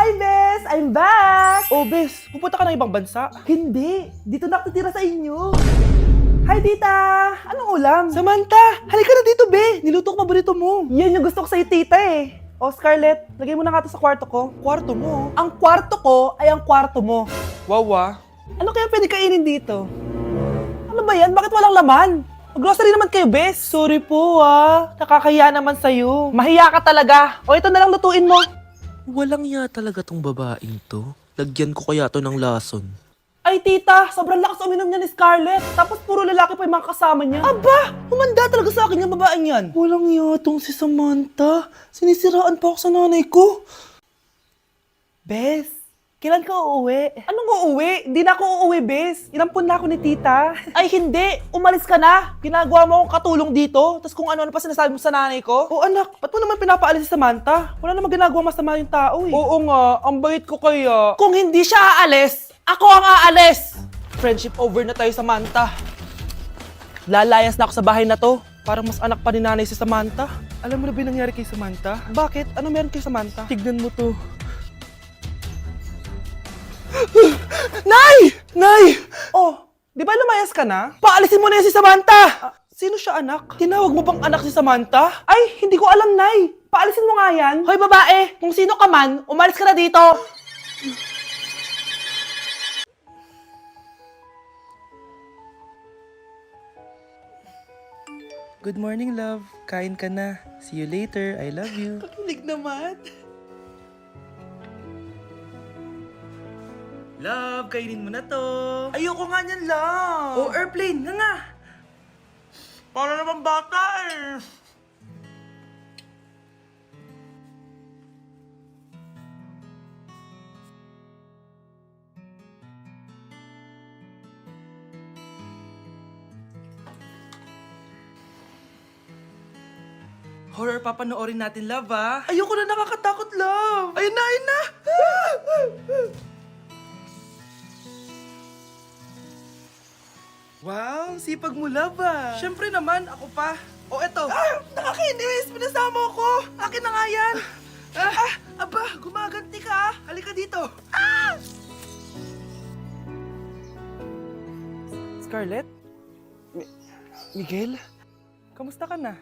Hi, Bes! I'm back! Oh, Bes, pupunta ka ng ibang bansa? Hindi! Dito na ako titira sa inyo! Hi, tita! Anong ulam? Samantha, halika na dito, Be! Niluto ko paborito mo. Yan yung gusto ko sa'yo, tita eh. O, Scarlett, lagay mo na nga to sa kwarto ko. Kwarto mo. Ang kwarto ko ay ang kwarto mo. Wawa. Ano kaya pwede kainin dito? Ano ba yan? Bakit walang laman? Mag-grocery naman kayo, Bes. Sorry po, ah. Nakakahiya naman sa'yo. Mahiya ka talaga. O, ito na lang lutuin mo. Walang ya talaga tong babaeng to. Lagyan ko kaya to ng lason. Ay, tita, sobrang lakas uminom niya ni Scarlett. Tapos puro lalaki pa yung mga kasama niya. Aba, humanda talaga sa akin yung babaeng yan. Walang iya tong si Samantha. Sinisiraan pa ako sa nanay ko. Bes, kailan ka uuwi? Anong uuwi? Hindi na ako uuwi, Bes. Inampun na ako ni tita. Ay, hindi. Umalis ka na. Ginagawa mo akong katulong dito. Tapos kung ano-ano pa sinasabi mo sa nanay ko. Oh anak, ba't mo naman pinapaalis si Samantha? Wala namang ginagawa masama yung tao eh. Oo nga, ang bait ko kaya. Kung hindi siya aalis, ako ang aalis. Friendship over na tayo, Samantha. Lalayas na ako sa bahay na to. Parang mas anak pa ni nanay si Samantha. Alam mo na ba yung nangyari kay Samantha? Bakit? Ano meron kay Samantha? Tignan mo to. Nay! Nay! Oh, di ba lumayas ka na? Paalisin mo na yan si Samantha! Sino siya, anak? Tinawag mo bang anak si Samantha? Ay, hindi ko alam, Nay. Paalisin mo nga yan. Hoy, babae, kung sino ka man, umalis ka na dito. Good morning, love. Kain ka na. See you later. I love you. Kakilig naman. Love, kainin mo na to. Ayoko nga niyan, love. Oh, airplane. Nga. Para naman bata eh. Horror papanoorin natin, love, ah. Ayoko na, nakakatakot, love. Ayun na, ayun na. Wow, sipag mo, love, ah. Siyempre naman, ako pa. O, eto. Ah, nakakainis. Pinasama ko. Akin na nga yan. Aba, gumaganti ka, ah. Halika dito. Ah! Scarlett? Miguel? Kamusta ka na?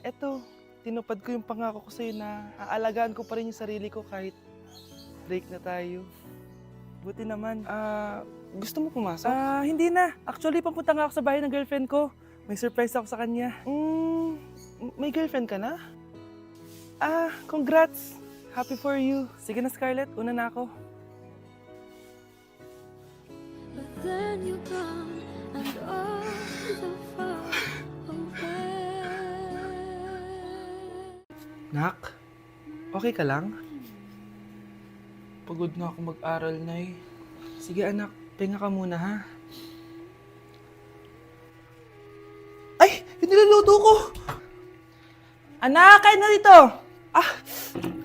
Eto, tinupad ko yung pangako ko sa'yo na aalagaan ko pa rin yung sarili ko kahit break na tayo. Buti naman. Gusto mo pumasok? Hindi na. Actually, papunta nga ako sa bahay ng girlfriend ko. May surprise ako sa kanya. May girlfriend ka na? Congrats. Happy for you. Sige na, Scarlett. Una na ako. But then you gone and all so far away. Nak, okay ka lang? Pagod na ako mag-aral, Nay. Sige anak, pahinga ka muna ha. Ay! Yung niluluto ko! Anak, kain na dito.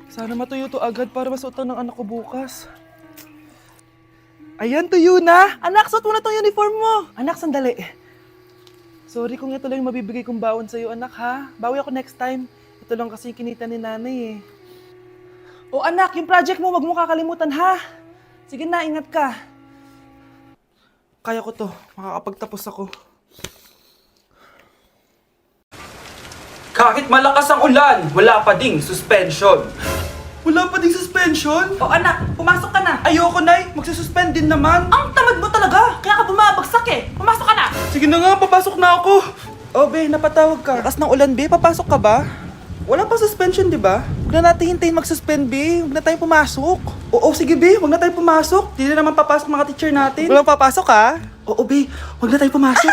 Sana matuyo to agad para masuotan ng anak ko bukas. Ayan, tuyo na! Anak, suot mo na tong uniform mo. Anak, sandali. Sorry kung ito lang yung mabibigay kong baon sa'yo, anak ha. Bawi ako next time. Ito lang kasi yung kinita ni nanay eh. O anak, yung project mo, wag mo kakalimutan ha. Sige na, ingat ka. Kaya ko to. Makakapagtapos ako. Kahit malakas ang ulan, wala pa ding suspension. Wala pa ding suspension? O anak, pumasok ka na. Ayoko, Nay. Magsususpend din naman. Ang tamad mo talaga. Kaya ka bumabagsak eh. Pumasok ka na. Sige na nga, papasok na ako. Oh, Be, napatawag ka. Lakas ng ulan, Be. Papasok ka ba? Wala pa suspension, di ba? Huwag na natin hintayin mag-suspend, Be. Huwag na tayo pumasok. Oo, sige, Be. Huwag na tayo pumasok. Hindi na naman papasok mga teacher natin. Walang papasok, ha? Oo, Be. Huwag na tayo pumasok.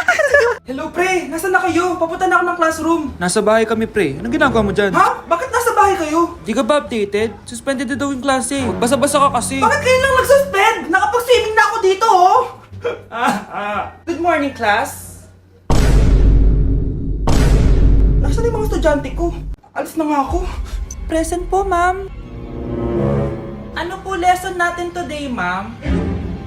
Hello, Pre. Nasaan na kayo? Papunta na ako ng classroom. Nasa bahay kami, pre. Anong ginagawa mo dyan? Ha? Bakit nasa bahay kayo? Di ka ba updated? Suspended na daw yung klase. Basa-basa ka kasi. Bakit kayo lang nag-suspend? Nakapag-swimming na ako dito, oh. Good morning, class. Nasaan yung mga estudyante ko? Alis na nga ako. Present po, ma'am. Ano po lesson natin today, ma'am?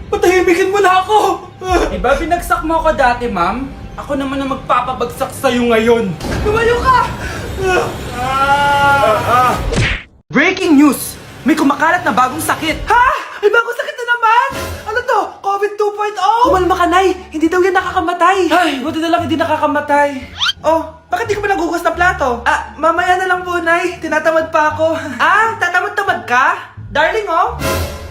Patahimikin mo na ako! Diba binagsak mo ako dati, ma'am? Ako naman ang magpapabagsak sa'yo ngayon. Tumayo ka! Breaking news! May kumakalat na bagong sakit. Ha? May bagong sakit na naman? Ano to? COVID 2.0? Kumalma ka, Nay. Hindi daw yan nakakamatay. Ay, buti na lang hindi nakakamatay. Oh, bakit di ka pa nagugas ng plato? Ah, mamaya na lang po, Nay. Tinatamad pa ako. Ah, tatamad-tamad ka? Darling, oh.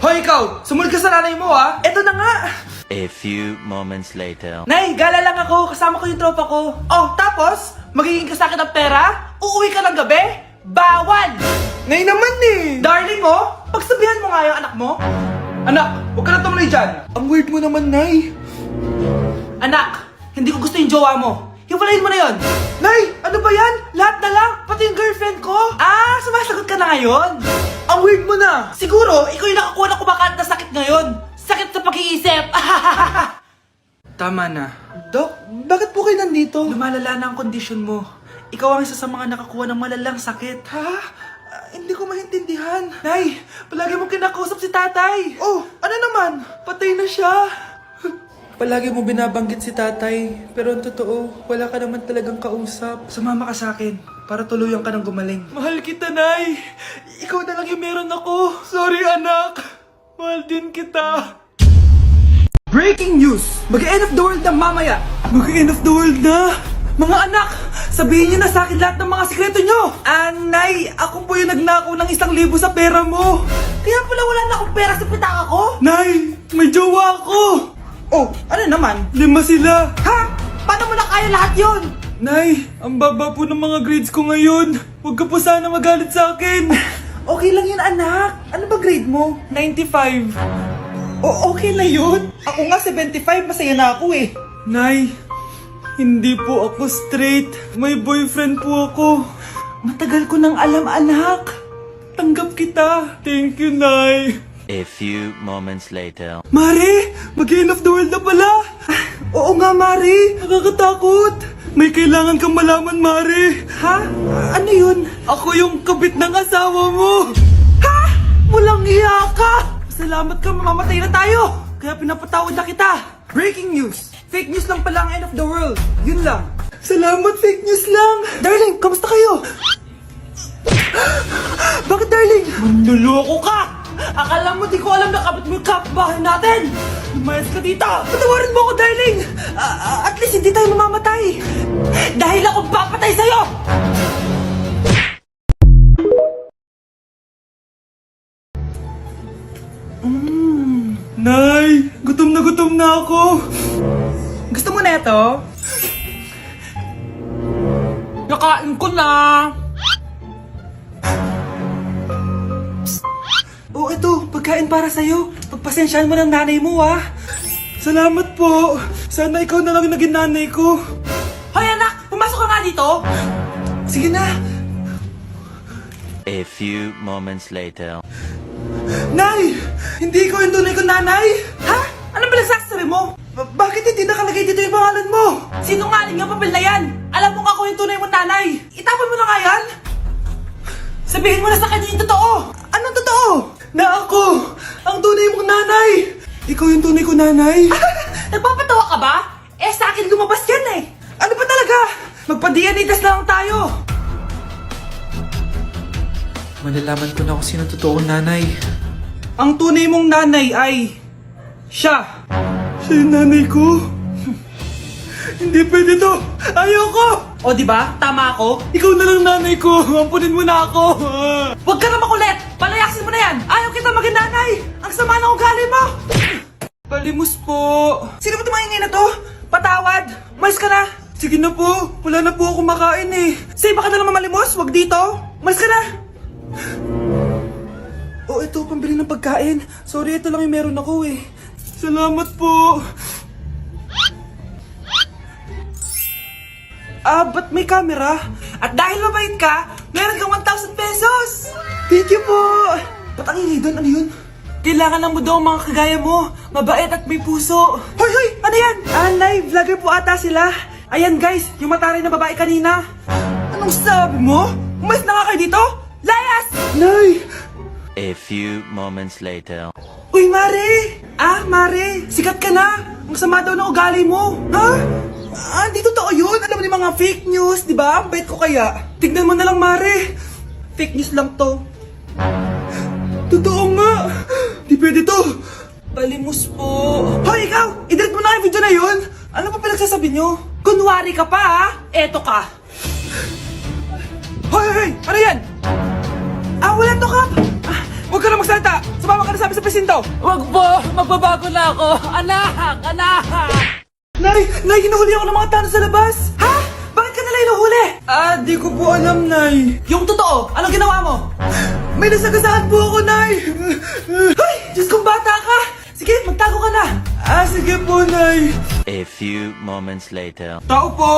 Hoy ikaw, sumunod ka sa nanay mo ah. Eto na nga. A few moments later. Nay, gala lang ako. Kasama ko yung tropa ko. Oh, tapos? Magiging ka sa akin ng pera? Uuwi ka ng gabi? Bawal! Nay naman eh. Darling, oh. Pagsabihan mo nga yung anak mo. Anak, huwag ka na tumuloy dyan. Ang weird mo naman, Nay. Anak, hindi ko gusto yung jowa mo. Hiwalayin mo na yon. Nay, ano ba yan? Lahat na lang, pati yung girlfriend ko. Ah, sumasagot ka na ngayon. Ang weird mo na. Siguro, ikaw yung nakakuha ng kumakalat na sakit ngayon. Sakit sa pag-iisip. Tama na. Dok, bakit po kayo nandito? Lumalala na ang kondisyon mo. Ikaw ang isa sa mga nakakuha ng malalang sakit. Ha? Hindi ko maintindihan. Nay, palagi mo kinakausap si tatay. Oh, ano naman? Patay na siya. Palagi mo binabanggit si tatay, pero ang totoo, wala ka naman talagang kausap. Sumama ka sa akin para tuluyan ka ng gumaling. Mahal kita, Nay! Ikaw na lang yung meron ako. Sorry, anak. Mahal din kita. Breaking news! Mag-end of the world na mamaya! Mag-end of the world na! Mga anak, sabihin niyo na sa akin lahat ng mga sikreto niyo! Nay, ako po yung nagnakaw ng 1,000 sa pera mo! Kaya pala wala na akong pera sa pitaka ko? Nay! May jowa ako! Oh, ano naman? 5 sila! Ha? Paano mo na kaya lahat yon? Nay! Ang baba po ng mga grades ko ngayon! Huwag ka po sana magalit sa akin! Okay lang yun, anak. Ano ba grade mo? 95! O, okay na yun. Ako nga 75, masaya na ako eh. Nay! Hindi po ako straight. May boyfriend po ako. Matagal ko nang alam, anak. Tanggap kita. Thank you, Nay. A few moments later. Mare! Mag-end of the world na pala! Oo nga, Mari. Nakakatakot! May kailangan kang malaman, Mare! Ha? Ano yun? Ako yung kabit ng asawa mo! Ha? Walang iya ka! Salamat ka, mamamatay na tayo! Kaya pinapatawad na kita! Breaking news! Fake news lang pala ang end of the world. Yun lang. Salamat, fake news lang! Darling, kamusta kayo? Bakit, darling? Manluloko ka! Akala mo di ko alam na kapit mo yung kapbahay natin! Lumayas ka dito! Patawarin mo ako, darling! At least hindi tayo mamamatay! Dahil ako papatay sa'yo! Nay! Gutom na ako! Gusto mo na ito? Nakain ko na! Oh, ito, pagkain para sa'yo. Pagpasensyahan mo ng nanay mo, ah. Salamat po! Sana ikaw na lang yung naging nanay ko! Hoy, anak! Pumasok ka nga dito! Sige na! A few moments later. Nay! Hindi ko yung tunay kong nanay! Ha? Ano ba nagsasabi mo? Bakit hindi nakalagay dito yung pangalan mo? Sinungaling yung papel na yan! Alam mo nga ako yung tunay mong nanay! Itapon mo na nga yan! Sabihin mo na sa kanya yung totoo! Anong totoo? Na ako! Ang tunay mong nanay! Ikaw yung tunay ko nanay! Nagpapatawa ka ba? Eh, sa akin lumabas yan eh! Ano ba talaga? Magpa-DNA test na lang tayo! Malalaman ko na kung sino totoong nanay. Ang tunay mong nanay ay... siya! Siya yung nanay ko? Hindi pwede to! Ayoko! O di ba? Tama ako? Ikaw na lang nanay ko! Ampunin mo na ako! Huwag ka na makulit! Palayasin mo na yan! Ayaw kita maging nanay! Ang sama ng ugali mo! Palimus po! Sino ba tumahingay na to? Patawad! Mais ka na! Sige na po! Wala na po ako makain eh! Say, baka na lang mamalimos? Huwag dito! Mais ka na! Oh, ito, pambili ng pagkain. Sorry, ito lang yung meron ako eh. Salamat po! Ba't may camera? At dahil mabait ka, meron kang 1,000 pesos! Thank you po! Ba't ang ingay doon? Ano yun? Kailangan lang mo daw ang mga kagaya mo. Mabait at may puso. Hoy, hoy! Ano yan? Nay, vlogger po ata sila. Ayan guys, yung mataray na babae kanina. Anong sabi mo? Umalis na nga kayo dito? Layas! Nay! A few moments later. Uy, Mare! Mare! Sikat ka na! Ang sama daw ng ugali mo! Ha? Hindi totoo yun! Alam mo yung mga fake news, di ba? Ang bait ko kaya. Tignan mo na lang, Mare! Fake news lang to. Totoo nga! Di pwede to! Palimos po! Hoy, ikaw! I-delete mo na yung video na yun! Ano pa pinagsasabi nyo? Kunwari ka pa, ha? Eto ka! Hoy, hoy! Ano yan? Wala to, Kap! Huwag ka na magsalita! Sumama ka na sa presinto! Wag po! Magbabago na ako! Anak! Anak! Nay, hinuhuli ako ng mga tano sa labas! Ha? Bakit ka nila hinuhuli? Di ko po alam, Nay. Yung totoo, anong ginawa mo? May nasagasaan po ako, Nay! Ay! Diyos kong bata ka! Sige, magtago ka na! Sige po, Nay. A few moments later. Tao po!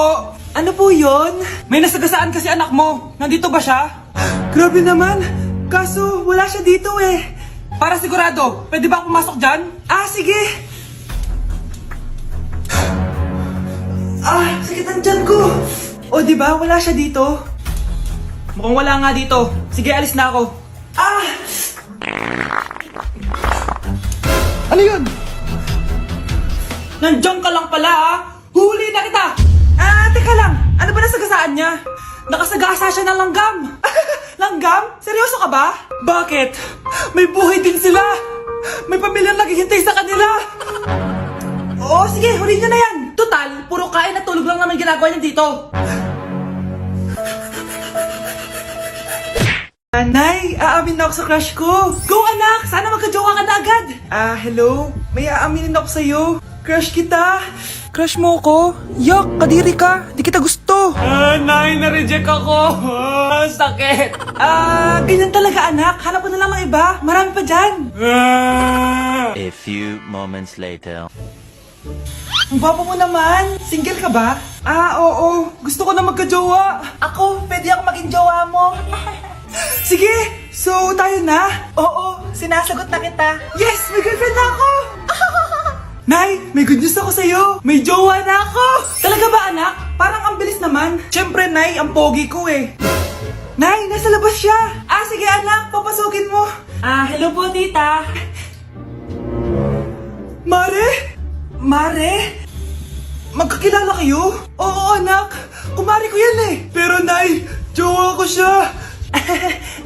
Ano po yon? May nasagasaan kasi anak mo. Nandito ba siya? Grabe naman. Kaso, wala siya dito eh. Para sigurado, pwede ba ako pumasok dyan? Sige. Sakit ang tiyan ko. O, di ba? Wala siya dito. Mukhang wala nga dito. Sige, alis na ako. Ano yun? Nandiyan ka lang pala, ha? Huli na kita! Teka lang. Ano ba nasagasaan niya? Nakasagasa siya ng langgam. Langgam? Seryoso ka ba? Bakit? May buhay din sila. May pamilyang naghihintay sa kanila. Oo, sige, huli niya na yan. Total, puro kain at tulog lang naman ginagawa niya dito. Nay, aamin na ako sa crush ko. Go anak, sana magka-jowa ka na agad. Hello? May aaminin ako sa'yo. Crush kita. Crush mo ko? Yak, kadiri ka. Di kita gusto. Nay, na-reject ako! Sakit! Ganyan talaga anak. Hanap ko na lang ng iba. Marami pa dyan. A few moments later. Ang baba mo naman. Single ka ba? Oo. Gusto ko na magka-jowa. Ako, pwede ako maging jowa mo. Sige, so tayo na? Oo, sinasagot na kita. Yes, may girlfriend na ako! Nay, may good news ako sa'yo. May jowa na ako! Talaga ba anak? Parang ang bilis naman. Siyempre, Nay, ang pogi ko eh. Nay, nasa labas siya. Sige anak, papasukin mo. Hello po tita. Mare? Mare? Magkakilala kayo? Oo anak, kumari ko yan eh. Pero Nay, jowa ko siya.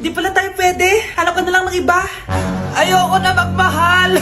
Di pala tayo pwede. Hanap ka na lang ng iba. Ayoko na magmahal.